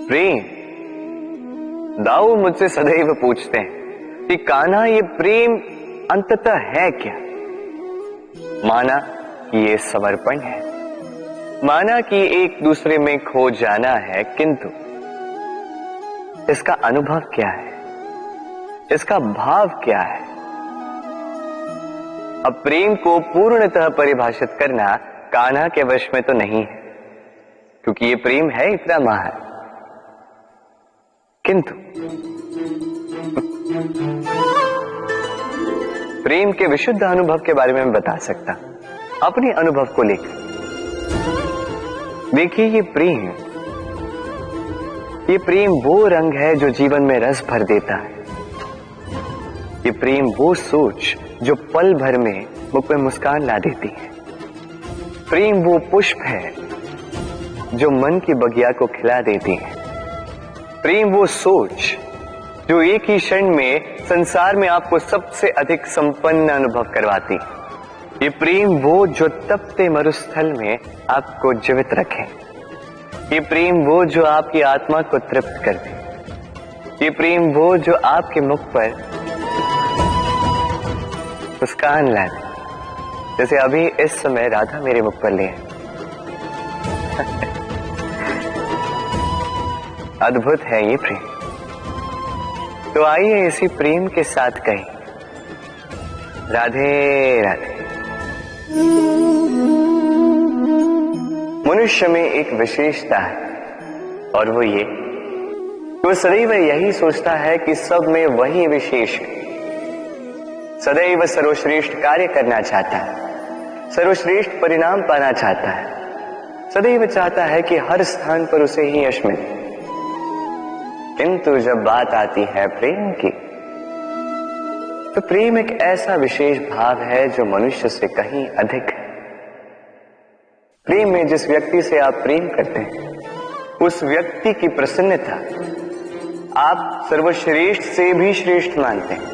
प्रेम। दाऊ मुझसे सदैव पूछते हैं कि कान्हा ये प्रेम अंततः है क्या। माना कि ये समर्पण है, माना कि एक दूसरे में खो जाना है, किंतु इसका अनुभव क्या है, इसका भाव क्या है। अब प्रेम को पूर्णतः परिभाषित करना कान्हा के वश में तो नहीं है, क्योंकि ये प्रेम है इतना महान। किंतु प्रेम के विशुद्ध अनुभव के बारे में मैं बता सकता अपने अनुभव को लेकर। देखिए, ये प्रेम वो रंग है जो जीवन में रस भर देता है। ये प्रेम वो सोच जो पल भर में मुख में मुस्कान ला देती है। प्रेम वो पुष्प है जो मन की बगिया को खिला देती है। प्रेम वो सोच जो एक ही क्षण में संसार में आपको सबसे अधिक संपन्न अनुभव करवाती है। ये प्रेम वो जो तपते मरुस्थल में आपको जीवित रखे। ये प्रेम वो जो आपकी आत्मा को तृप्त कर दे। ये प्रेम वो जो आपके मुख पर मुस्कान ला दे, जैसे अभी इस समय राधा मेरे मुख पर ले है। अद्भुत है ये प्रेम। तो आइए इसी प्रेम के साथ कहें राधे राधे। मनुष्य में एक विशेषता है, और वो ये कि वो सदैव यही सोचता है कि सब में वही विशेष है। सदैव सर्वश्रेष्ठ कार्य करना चाहता है, सर्वश्रेष्ठ परिणाम पाना चाहता है, सदैव चाहता है कि हर स्थान पर उसे ही यश मिले। किंतु जब बात आती है प्रेम की, तो प्रेम एक ऐसा विशेष भाव है जो मनुष्य से कहीं अधिक है। प्रेम में जिस व्यक्ति से आप प्रेम करते हैं, उस व्यक्ति की प्रसन्नता आप सर्वश्रेष्ठ से भी श्रेष्ठ मानते हैं।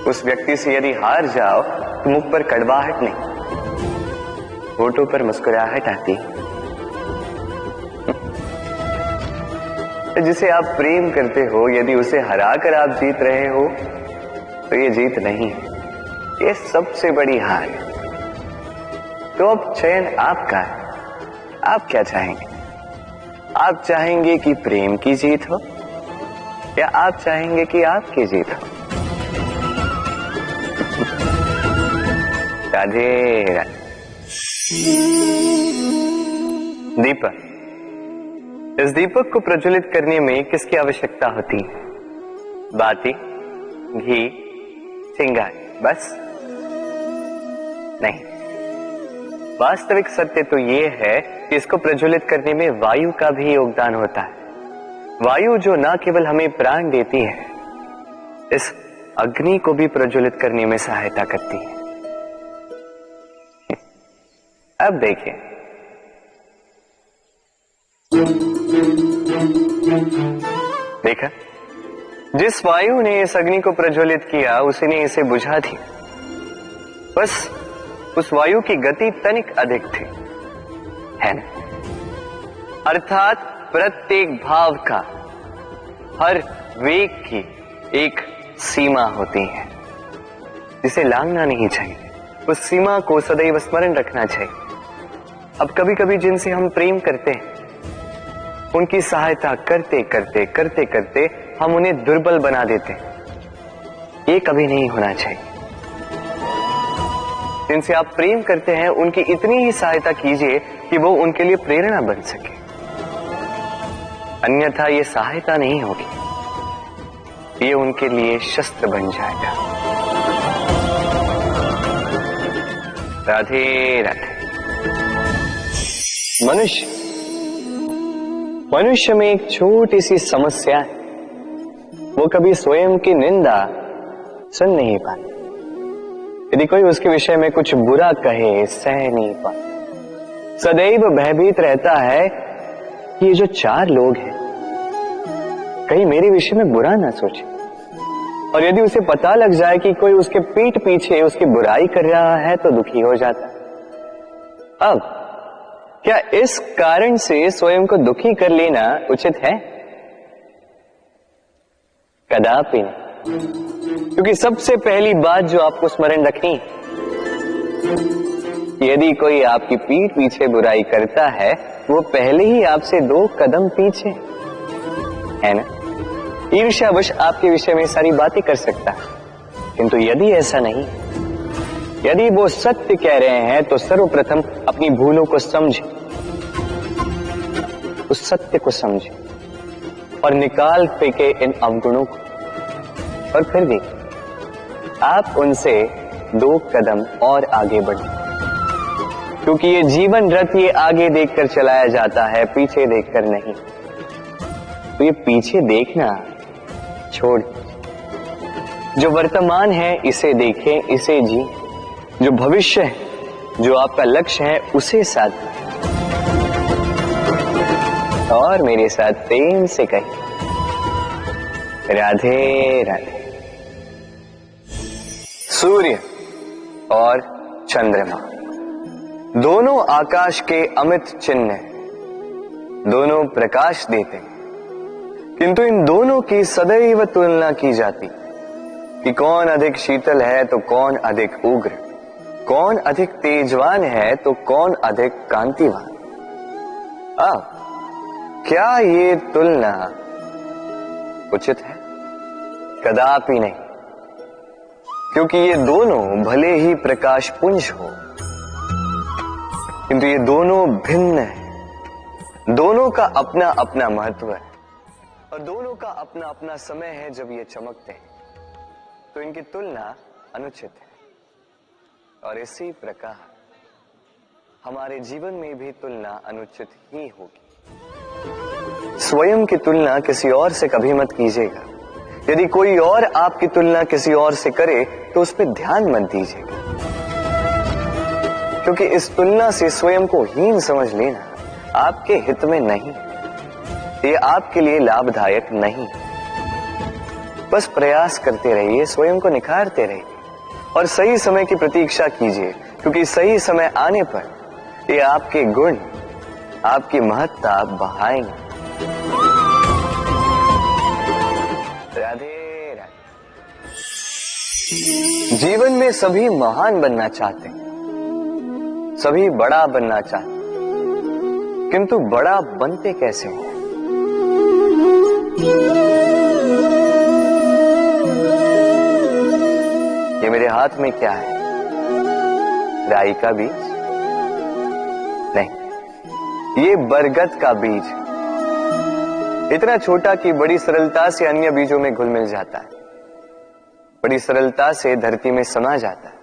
उस व्यक्ति से यदि हार जाओ तो मुख पर कड़वाहट नहीं, होठों पर मुस्कुराहट आती है। जिसे आप प्रेम करते हो, यदि उसे हराकर आप जीत रहे हो, तो ये जीत नहीं है, ये सबसे बड़ी हार है। तो अब चयन आपका है। आप क्या चाहेंगे? आप चाहेंगे कि प्रेम की जीत हो, या आप चाहेंगे कि आपकी जीत हो? राधे राधे। दीपक, इस दीपक को प्रज्वलित करने में किसकी आवश्यकता होती है? बाती, घी, चिंगारी, बस नहीं। वास्तविक सत्य तो यह है कि इसको प्रज्वलित करने में वायु का भी योगदान होता है। वायु जो न केवल हमें प्राण देती है, इस अग्नि को भी प्रज्वलित करने में सहायता करती है। अब देखिए, देखा, जिस वायु ने इस अग्नि को प्रज्वलित किया, उसी ने इसे बुझा दिया। बस उस वायु की गति तनिक अधिक थी, है ना? अर्थात प्रत्येक भाव का, हर वेग की एक सीमा होती है, जिसे लांघना नहीं चाहिए। उस सीमा को सदैव स्मरण रखना चाहिए। अब कभी कभी जिनसे हम प्रेम करते हैं, उनकी सहायता करते करते करते करते हम उन्हें दुर्बल बना देते हैं। ये कभी नहीं होना चाहिए। जिनसे आप प्रेम करते हैं, उनकी इतनी ही सहायता कीजिए कि वो उनके लिए प्रेरणा बन सके, अन्यथा ये सहायता नहीं होगी, ये उनके लिए शस्त्र बन जाएगा। राधे राधे। मनुष्य में एक छोटी सी समस्या है, वो कभी स्वयं की निंदा सुन नहीं पाता। यदि कोई उसके विषय में कुछ बुरा कहे, सह नहीं पाता। सदैव भयभीत रहता है कि ये जो चार लोग हैं, कहीं मेरे विषय में बुरा ना सोचे। और यदि उसे पता लग जाए कि कोई उसके पीठ पीछे उसकी बुराई कर रहा है, तो दुखी हो जाता। अब क्या इस कारण से स्वयं को दुखी कर लेना उचित है? कदापि नहीं। क्योंकि सबसे पहली बात जो आपको स्मरण रखनी, यदि कोई आपकी पीठ पीछे बुराई करता है, वो पहले ही आपसे 2 कदम पीछे है ना। ईर्ष्यावश आपके विषय में सारी बातें कर सकता है, किंतु यदि ऐसा नहीं, यदि वो सत्य कह रहे हैं तो सर्वप्रथम अपनी भूलों को समझे, उस सत्य को समझे और निकाल फेंके इन अवगुणों को, और फिर भी आप उनसे 2 कदम और आगे बढ़े। क्योंकि ये जीवन रथ ये आगे देखकर चलाया जाता है, पीछे देखकर नहीं। तो ये पीछे देखना छोड़, जो वर्तमान है इसे देखें, इसे जी। जो भविष्य है, जो आपका लक्ष्य है, उसे साध और मेरे साथ प्रेम से कहिए, राधे राधे। सूर्य और चंद्रमा दोनों आकाश के अमित चिन्ह हैं, दोनों प्रकाश देते हैं, किंतु इन दोनों की सदैव तुलना की जाती कि कौन अधिक शीतल है तो कौन अधिक उग्र, कौन अधिक तेजवान है तो कौन अधिक कांतिवान। अब क्या ये तुलना उचित है? कदापि नहीं। क्योंकि ये दोनों भले ही प्रकाश पुंज हो, किंतु ये दोनों भिन्न है। दोनों का अपना अपना महत्व है और दोनों का अपना अपना समय है जब ये चमकते हैं, तो इनकी तुलना अनुचित है। और इसी प्रकार हमारे जीवन में भी तुलना अनुचित ही होगी। स्वयं की तुलना किसी और से कभी मत कीजिएगा। यदि कोई और आपकी तुलना किसी और से करे तो उस पर ध्यान मत दीजिएगा, क्योंकि इस तुलना से स्वयं को हीन समझ लेना आपके हित में नहीं, ये आपके लिए लाभदायक नहीं। बस प्रयास करते रहिए, स्वयं को निखारते रहिए और सही समय की प्रतीक्षा कीजिए, क्योंकि सही समय आने पर ये आपके गुण, आपकी महत्ता बढ़ाएंगे। राधे राधे। जीवन में सभी महान बनना चाहते हैं, सभी बड़ा बनना चाहते हैं, किंतु बड़ा बनते कैसे हैं? ये मेरे हाथ में क्या है? राई का बीज? नहीं, ये बरगद का बीज, इतना छोटा कि बड़ी सरलता से अन्य बीजों में घुल मिल जाता है, बड़ी सरलता से धरती में समा जाता है।